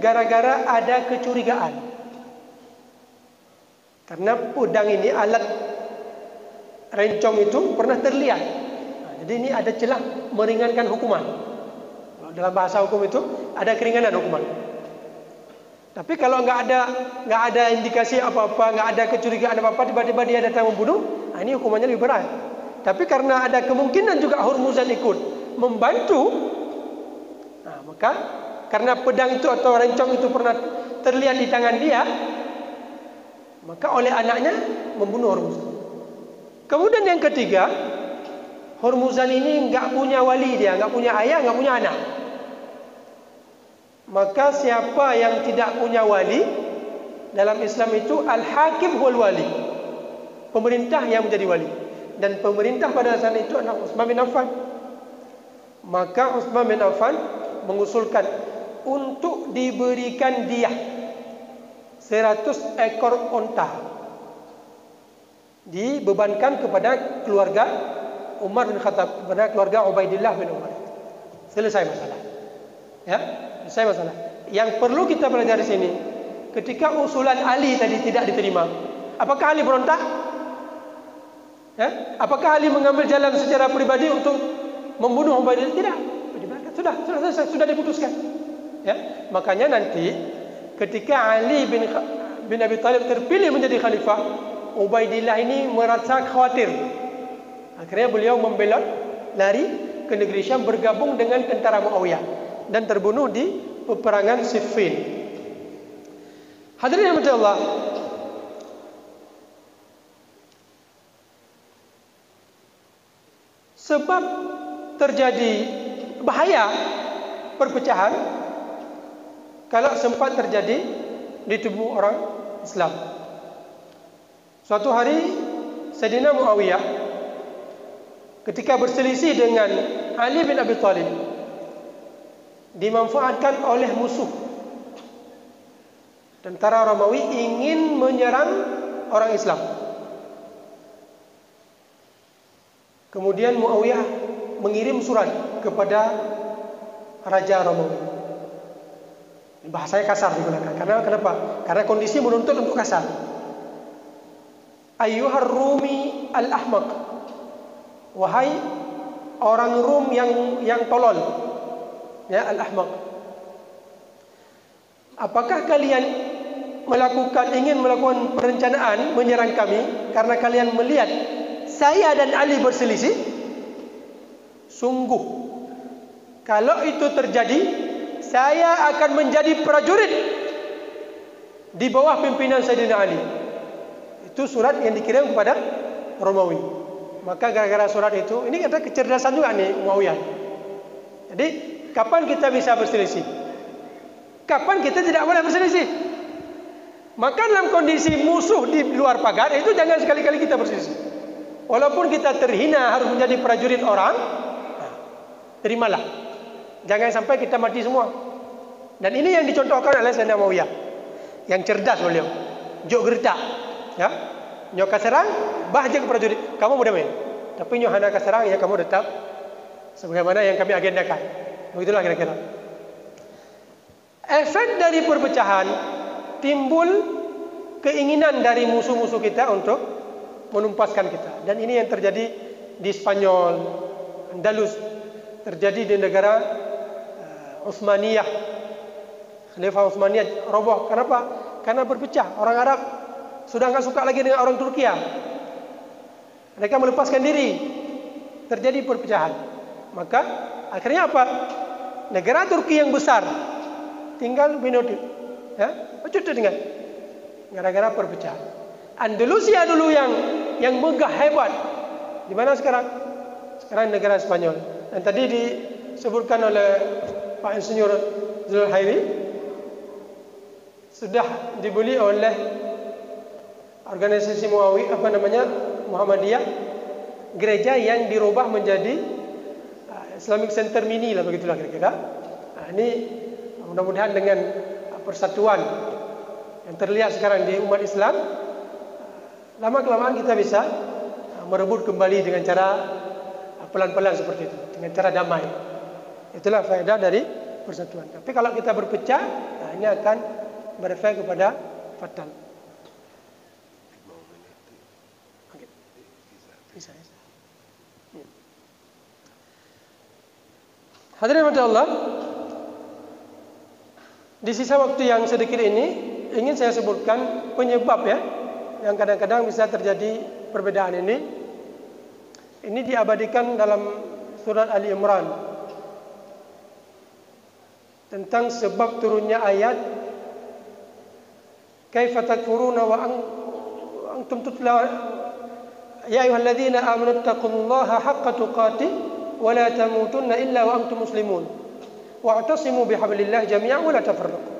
gara-gara ada kecurigaan. Karena pedang ini, alat rencong itu pernah terlihat. Jadi ini ada celah meringankan hukuman. Dalam bahasa hukum itu ada keringanan hukuman. Tapi kalau nggak ada indikasi apa-apa, nggak ada kecurigaan apa-apa, tiba-tiba dia datang membunuh, ini hukumannya lebih berat. Tapi karena ada kemungkinan juga Hurmuzan ikut membantu, maka karena pedang itu atau rencong itu pernah terlihat di tangan dia, maka oleh anaknya membunuh Hurmuzan. Kemudian yang ketiga, Hurmuzan ini enggak punya wali, dia enggak punya ayah, enggak punya anak. Maka siapa yang tidak punya wali dalam Islam itu al-hakim wal wali. Pemerintah yang menjadi wali. Dan pemerintah pada saat itu adalah Utsman bin Affan. Maka Utsman bin Affan mengusulkan untuk diberikan diyah 100 ekor unta, dibebankan kepada keluarga Umar bin Khattab, kepada keluarga Ubaidillah bin Umar. Selesai masalah. Ya, selesai masalah. Yang perlu kita pelajari di sini, ketika usulan Ali tadi tidak diterima, apakah Ali berontak? Ya? Apakah Ali mengambil jalan secara pribadi untuk membunuh Ubaidillah? Tidak. Sudah diputuskan. Ya? Makanya nanti ketika Ali bin Abi Thalib terpilih menjadi khalifah, Ubaidillah ini merasa khawatir. Akhirnya beliau membelot, lari ke negeri Syam, bergabung dengan tentara Muawiyah dan terbunuh di peperangan Siffin. Hadirin yang dirahmati Allah, sebab terjadi bahaya perpecahan kalau sempat terjadi di tubuh orang Islam. Suatu hari Sayyidina Muawiyah ketika berselisih dengan Ali bin Abi Thalib dimanfaatkan oleh musuh. Tentara Romawi ingin menyerang orang Islam. Kemudian Muawiyah mengirim surat kepada Raja Romawi. Bahasanya kasar digunakan. Karena kenapa? Karena kondisi menuntut untuk kasar. Ayyuhar Rumi al-ahmaq, wahai orang Rum yang tolol, ya, al-ahmaq. Apakah kalian ingin melakukan perencanaan menyerang kami karena kalian melihat saya dan Ali berselisih? Sungguh, kalau itu terjadi, saya akan menjadi prajurit di bawah pimpinan Sayyidina Ali. Itu surat yang dikirim kepada Romawi. Maka gara-gara surat itu, ini ada kecerdasan juga nih Muawiyah. Jadi, kapan kita bisa berselisih? Kapan kita tidak boleh berselisih? Maka dalam kondisi musuh di luar pagar, itu jangan sekali-kali kita berselisih. Walaupun kita terhina harus menjadi prajurit orang, terimalah. Jangan sampai kita mati semua. Dan ini yang dicontohkan oleh Sayyidina Muawiyah, yang cerdas beliau. Jok gertak, ya. Nyok kaserang, bahja ke prajurit. Kamu mudah main. Tapi nyok hana kaserang, ya kamu tetap sebagaimana yang kami agendakan. Begitulah kira-kira. Efek dari perpecahan, timbul keinginan dari musuh-musuh kita untuk menumpaskan kita. Dan ini yang terjadi di Spanyol, Andalus, terjadi di negara Utsmaniyah. Khalifah Utsmaniyah roboh. Kenapa? Karena berpecah. Orang Arab sudah enggak suka lagi dengan orang Turkiya. Mereka melepaskan diri. Terjadi perpecahan. Maka akhirnya apa? Negara Turki yang besar tinggal binodit. Ya, cukup dengan gara-gara perpecahan. Andalusia dulu yang megah hebat. Di mana sekarang? Sekarang negara Spanyol. Dan tadi disebutkan oleh Pak Insinyur Zulhairi, sudah dibeli oleh organisasi Muhammadiyah, gereja yang dirubah menjadi Islamic Center mini lah, begitulah kira-kira. Nah, ini mudah-mudahan dengan persatuan yang terlihat sekarang di umat Islam, lama-kelamaan kita bisa merebut kembali dengan cara pelan-pelan seperti itu, dengan cara damai. Itulah faedah dari persatuan. Tapi kalau kita berpecah, nah ini akan berefek kepada fatal. Okay. Bisa. Ya. Hadirin Allah, di sisa waktu yang sedikit ini ingin saya sebutkan penyebab ya, yang kadang-kadang bisa terjadi perbedaan ini. Ini diabadikan dalam surat Ali Imran tentang sebab turunnya ayat kaifa takfuruna wa antum tutla ya ayyuhalladzina amanu taqullaha haqqa tuqatih wa la tamutunna illa wa antum muslimun wa'tasimu bihablillah jami'an wa la tafarraqu.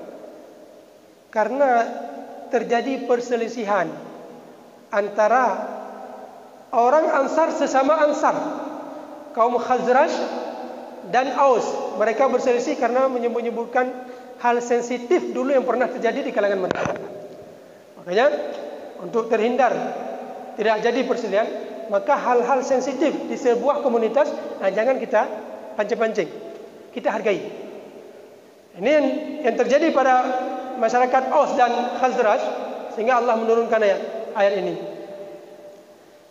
Karena terjadi perselisihan antara orang Ansar sesama Ansar, kaum Khazraj dan Aus. Mereka berselisih karena menyebutkan hal sensitif dulu yang pernah terjadi di kalangan mereka. Makanya untuk terhindar tidak jadi perselisihan, maka hal-hal sensitif di sebuah komunitas jangan kita pancing-pancing, kita hargai. Ini yang terjadi pada masyarakat Aus dan Khazraj, sehingga Allah menurunkan ayat ini.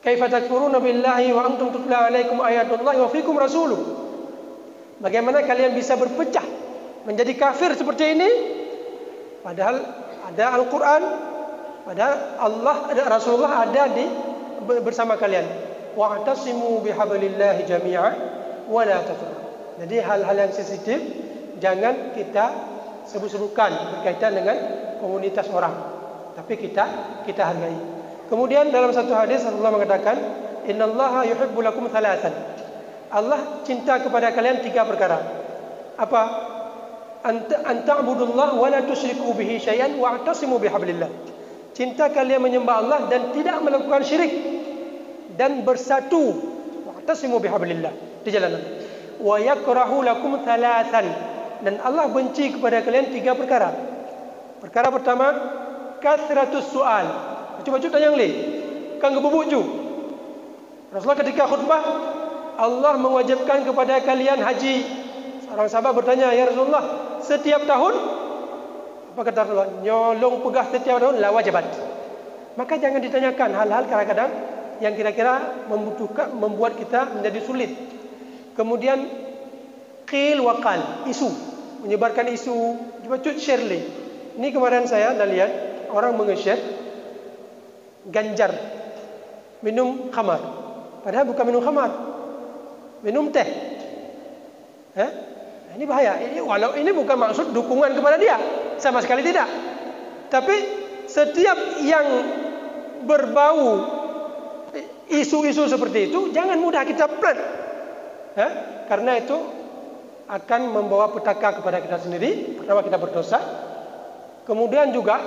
Kaifa takfuruna billahi wa antum tutla alaikum ayatullahi wa fikum rasuluh. Bagaimana kalian bisa berpecah menjadi kafir seperti ini, padahal ada Al-Quran, padahal Allah, ada Rasulullah ada bersama kalian. Wa'tasimu bihablillahi jami'a wa la tafarraqu. Jadi hal-hal yang sensitif jangan kita sebut-sebutkan berkaitan dengan komunitas orang, tapi kita hargai. Kemudian dalam satu hadis Allah mengatakan, innallaha yuhibbu lakum thalathan. Allah cinta kepada kalian 3 perkara. Apa? Anta'budullah wa la tusyriku bihi syai'an wa'tasimu bihablillah. Cinta kalian menyembah Allah dan tidak melakukan syirik, dan bersatu, wa'tasimu bihablillah, di jalan Allah. Wa yakrahu lakum thalathan, dan Allah benci kepada kalian 3 perkara. Perkara pertama, kathratus su'al. Cuba-cuba tanya yang lain, kan kebubuju. Rasulullah ketika khutbah, Allah mewajibkan kepada kalian haji. Seorang sahabat bertanya, ya Rasulullah, setiap tahun? Apa kata Rasulullah? Nyolong pegah setiap tahun, la wajibat. Maka jangan ditanyakan hal-hal kadang-kadang yang kira-kira membuat kita menjadi sulit. Kemudian qil wa qal, isu, menyebarkan isu. Coba share link. Ini kemarin saya dah lihat orang menge-share Ganjar minum khamar, padahal bukan minum khamar, minum teh. Ini bahaya. Walau ini bukan maksud dukungan kepada dia, sama sekali tidak. Tapi setiap yang berbau isu-isu seperti itu jangan mudah kita plan, karena itu akan membawa petaka kepada kita sendiri. Pertama, kita berdosa. Kemudian juga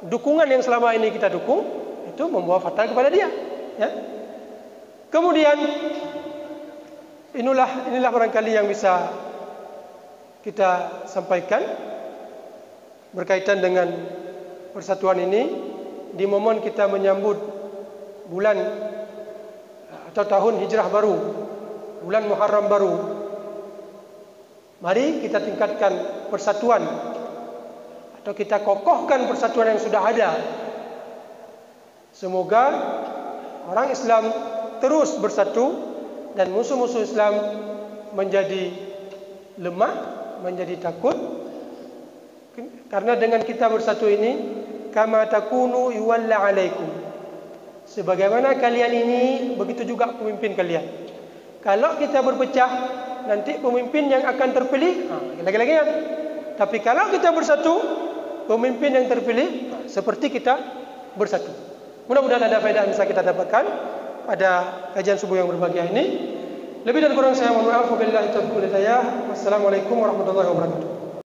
dukungan yang selama ini kita dukung itu membawa fatal kepada dia. Kemudian inilah barangkali yang bisa kita sampaikan berkaitan dengan persatuan ini di momen kita menyambut bulan atau tahun hijrah baru, bulan Muharram baru. Mari kita tingkatkan persatuan, atau kita kokohkan persatuan yang sudah ada. Semoga orang Islam terus bersatu dan musuh-musuh Islam menjadi lemah, menjadi takut. Karena dengan kita bersatu ini, kama takunu yuwalla alaikum. Sebagaimana kalian ini, begitu juga pemimpin kalian. Kalau kita berpecah, nanti pemimpin yang akan terpilih lagi-lagi ya. Tapi kalau kita bersatu, pemimpin yang terpilih seperti kita bersatu. Mudah-mudahan ada faedah yang bisa kita dapatkan pada kajian subuh yang berbahagia ini. Lebih dan kurang saya mohon maaf. Wabillahi taufiq wal hidayah. Wassalamualaikum warahmatullahi wabarakatuh.